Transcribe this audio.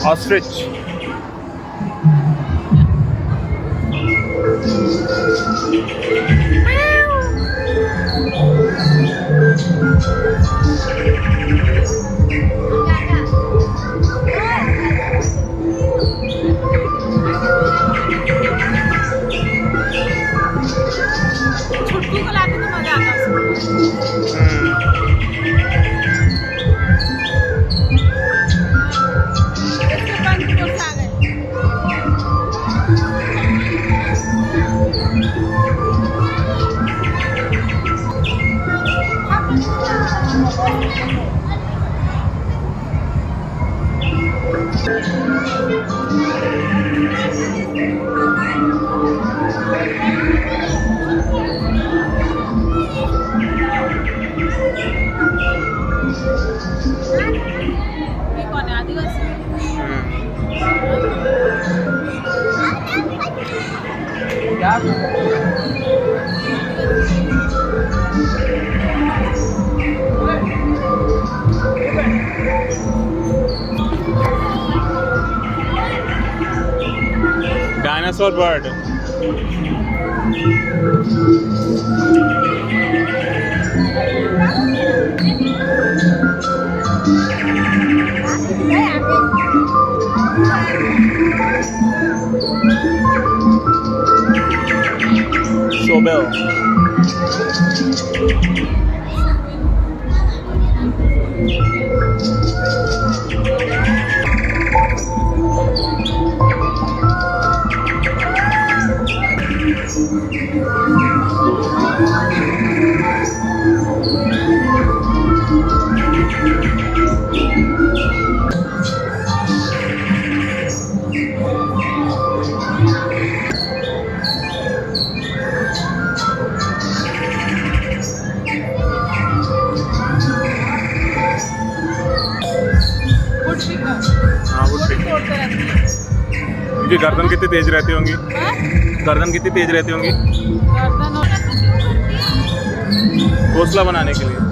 Ostrich. छुटकू को लाते तो मजा आता उसको। इसके पंचकोट से आ गए। ये कौन है? आदिवासी? Dinosaur bird. शोबेल। हाँ वो ठीक है। तोड़ते रहती है। उनकी गर्दन कितनी तेज रहती होंगी? हाँ? गर्दन कितनी तेज रहती होंगी? गर्दन और घोंसला बनाने के लिए।